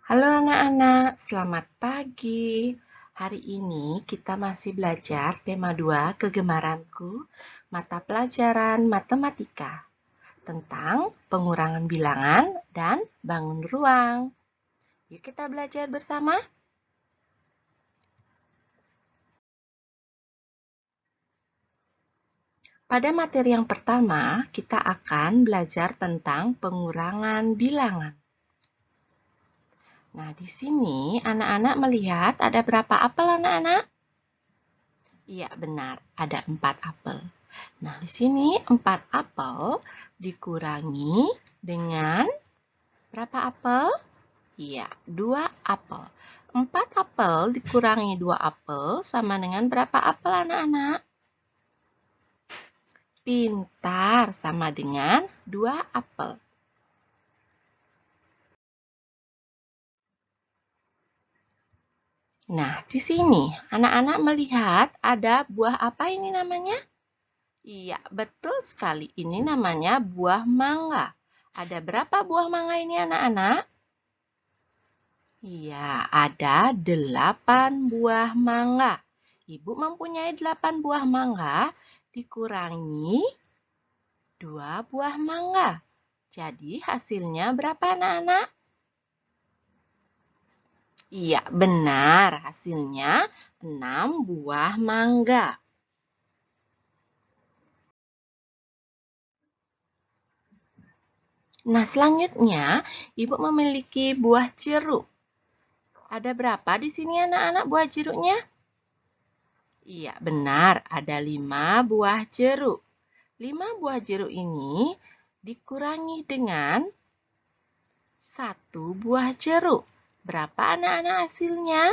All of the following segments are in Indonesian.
Halo anak-anak, selamat pagi. Hari ini kita masih belajar tema 2 kegemaranku, mata pelajaran matematika, tentang pengurangan bilangan dan bangun ruang. Yuk kita belajar bersama. Pada materi yang pertama, kita akan belajar tentang pengurangan bilangan. Nah, di sini anak-anak melihat ada berapa apel anak-anak? Iya, benar. Ada 4 apel. Nah, di sini 4 apel dikurangi dengan berapa apel? Iya, 2 apel. 4 apel dikurangi 2 apel sama dengan berapa apel anak-anak? Pintar, sama dengan 2 apel. Nah, di sini anak-anak melihat ada buah apa ini namanya? Iya, betul sekali. Ini namanya buah mangga. Ada berapa buah mangga ini anak-anak? Iya, ada 8 buah mangga. Ibu mempunyai 8 buah mangga dikurangi 2 buah mangga. Jadi hasilnya berapa anak-anak? Iya, benar. Hasilnya 6 buah mangga. Nah, selanjutnya Ibu memiliki buah jeruk. Ada berapa di sini anak-anak buah jeruknya? Iya, benar. Ada 5 buah jeruk. 5 buah jeruk ini dikurangi dengan 1 buah jeruk. Berapa anak-anak hasilnya?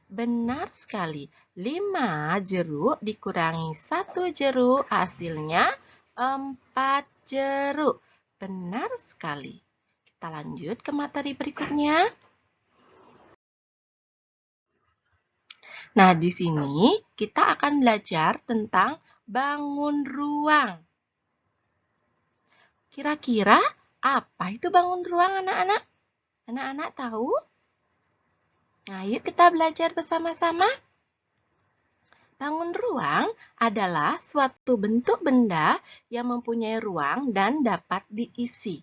Benar sekali. 5 jeruk dikurangi 1 jeruk, hasilnya 4 jeruk. Benar sekali. Kita lanjut ke materi berikutnya. Nah, di sini kita akan belajar tentang bangun ruang. Kira-kira apa itu bangun ruang anak-anak? Anak-anak tahu? Nah, yuk kita belajar bersama-sama. Bangun ruang adalah suatu bentuk benda yang mempunyai ruang dan dapat diisi.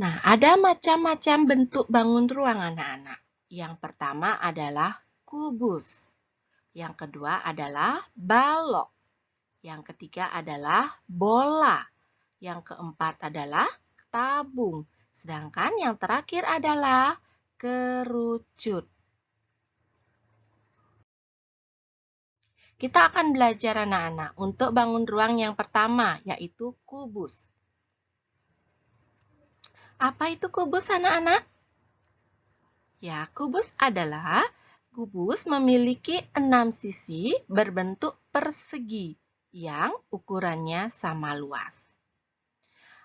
Nah, ada macam-macam bentuk bangun ruang anak-anak. Yang pertama adalah kubus. Yang kedua adalah balok. Yang ketiga adalah bola. Yang keempat adalah tabung. Sedangkan yang terakhir adalah kerucut. Kita akan belajar anak-anak untuk bangun ruang yang pertama, yaitu kubus. Apa itu kubus anak-anak? Ya, kubus memiliki 6 sisi berbentuk persegi yang ukurannya sama luas.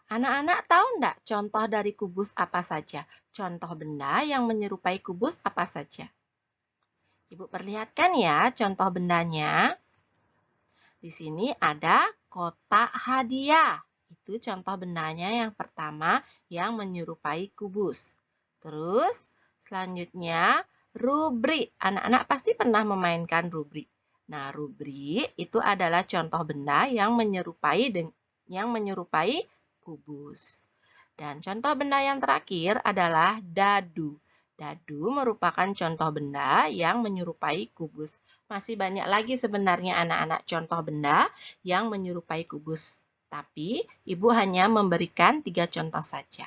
Anak-anak tahu enggak contoh dari kubus apa saja? Contoh benda yang menyerupai kubus apa saja? Ibu perlihatkan ya contoh bendanya. Di sini ada kotak hadiah. Itu contoh bendanya yang pertama yang menyerupai kubus. Terus selanjutnya rubrik. Anak-anak pasti pernah memainkan rubrik. Nah, rubrik itu adalah contoh benda yang menyerupai kubus. Dan contoh benda yang terakhir adalah dadu. Dadu merupakan contoh benda yang menyerupai kubus. Masih banyak lagi sebenarnya anak-anak contoh benda yang menyerupai kubus. Tapi Ibu hanya memberikan 3 contoh saja.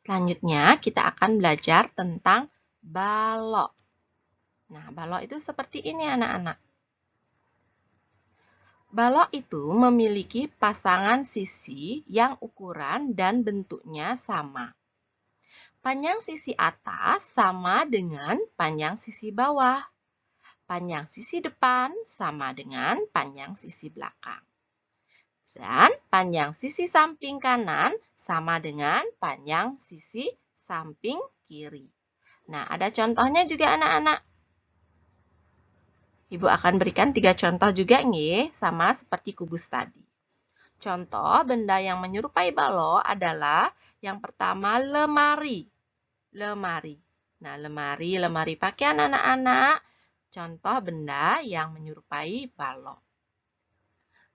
Selanjutnya kita akan belajar tentang balok. Nah, balok itu seperti ini anak-anak. Balok itu memiliki pasangan sisi yang ukuran dan bentuknya sama. Panjang sisi atas sama dengan panjang sisi bawah. Panjang sisi depan sama dengan panjang sisi belakang. Dan panjang sisi samping kanan sama dengan panjang sisi samping kiri. Nah, ada contohnya juga anak-anak. Ibu akan berikan 3 contoh juga nih, sama seperti kubus tadi. Contoh benda yang menyerupai balok adalah yang pertama lemari. Lemari. Nah, lemari pakaian anak-anak. Contoh benda yang menyerupai balok.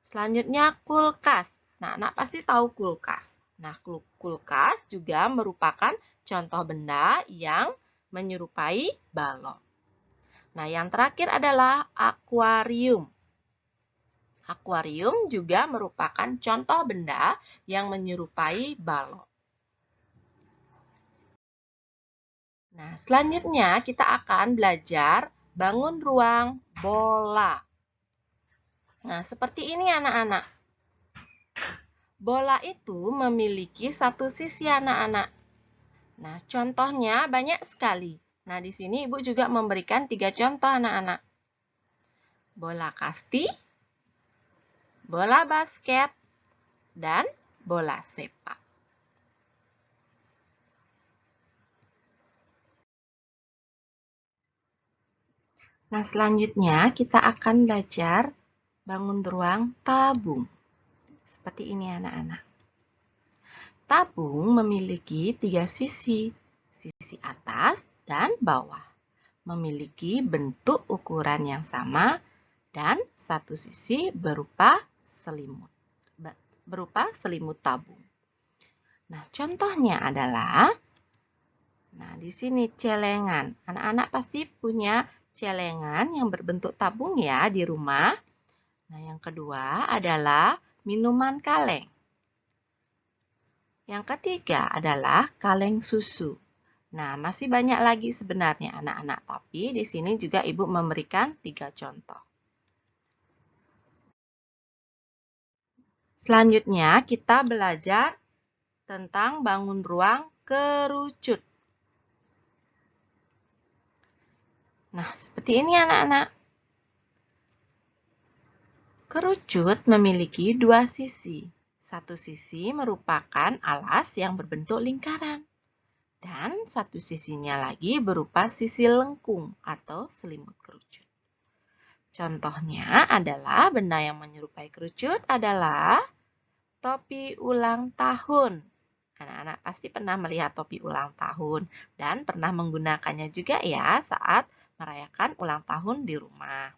Selanjutnya kulkas. Nah, anak pasti tahu kulkas. Nah, kulkas juga merupakan contoh benda yang menyerupai balok. Nah, yang terakhir adalah akuarium. Akuarium juga merupakan contoh benda yang menyerupai balok. Nah, selanjutnya kita akan belajar bangun ruang bola. Nah, seperti ini anak-anak. Bola itu memiliki satu sisi anak-anak. Nah, contohnya banyak sekali. Nah, di sini Ibu juga memberikan 3 contoh anak-anak. Bola kasti, bola basket, dan bola sepak. Nah, selanjutnya kita akan belajar bangun ruang tabung. Seperti ini anak-anak. Tabung memiliki 3 sisi, sisi atas dan bawah. Memiliki bentuk ukuran yang sama dan satu sisi berupa selimut tabung. Nah, contohnya adalah, nah di sini celengan. Anak-anak pasti punya celengan yang berbentuk tabung ya di rumah. Nah, yang kedua adalah minuman kaleng. Yang ketiga adalah kaleng susu. Nah, masih banyak lagi sebenarnya anak-anak, tapi di sini juga Ibu memberikan 3 contoh. Selanjutnya, kita belajar tentang bangun ruang kerucut. Nah, seperti ini anak-anak. Kerucut memiliki 2 sisi. Satu sisi merupakan alas yang berbentuk lingkaran. Dan satu sisinya lagi berupa sisi lengkung atau selimut kerucut. Contohnya adalah benda yang menyerupai kerucut adalah topi ulang tahun. Anak-anak pasti pernah melihat topi ulang tahun dan pernah menggunakannya juga ya saat merayakan ulang tahun di rumah.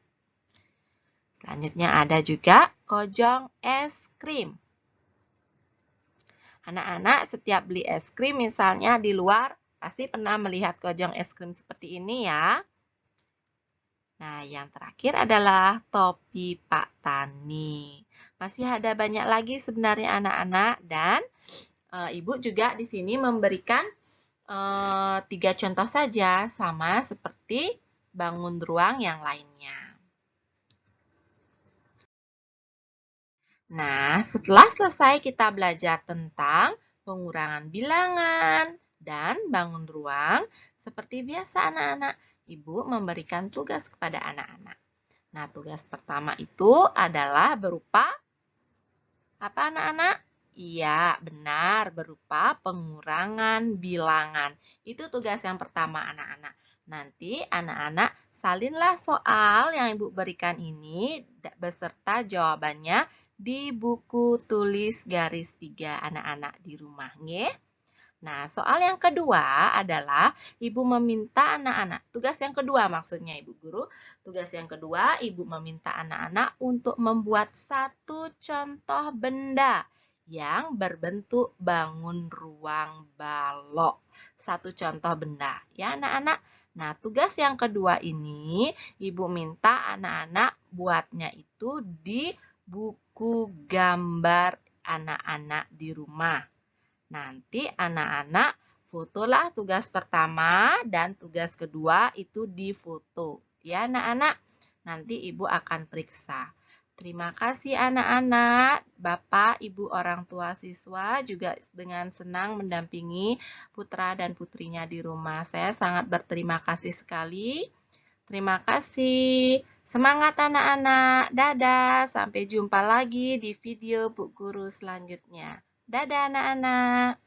Selanjutnya ada juga kojong es krim. Anak-anak setiap beli es krim misalnya di luar pasti pernah melihat kojong es krim seperti ini ya. Nah, yang terakhir adalah topi Pak Tani. Masih ada banyak lagi sebenarnya anak-anak dan Ibu juga di sini memberikan 3 contoh saja sama seperti bangun ruang yang lainnya. Nah, setelah selesai kita belajar tentang pengurangan bilangan dan bangun ruang, seperti biasa anak-anak, Ibu memberikan tugas kepada anak-anak. Nah, tugas pertama itu adalah berupa apa anak-anak? Iya, benar, berupa pengurangan bilangan. Itu tugas yang pertama anak-anak. Nanti anak-anak salinlah soal yang Ibu berikan ini beserta jawabannya di buku tulis garis 3 anak-anak di rumah. Nggih? Nah, soal yang kedua adalah Ibu meminta anak-anak, tugas yang kedua maksudnya Ibu Guru, tugas yang kedua Ibu meminta anak-anak untuk membuat satu contoh benda yang berbentuk bangun ruang balok. Satu contoh benda ya anak-anak. Nah, tugas yang kedua ini Ibu minta anak-anak buatnya itu di buku gambar anak-anak di rumah. Nanti anak-anak fotolah tugas pertama dan tugas kedua itu difoto. Ya anak-anak, nanti Ibu akan periksa. Terima kasih anak-anak, Bapak, Ibu orang tua siswa juga dengan senang mendampingi putra dan putrinya di rumah. Saya sangat berterima kasih sekali. Terima kasih. Semangat anak-anak. Dadah. Sampai jumpa lagi di video Bu Guru selanjutnya. Dadah anak-anak.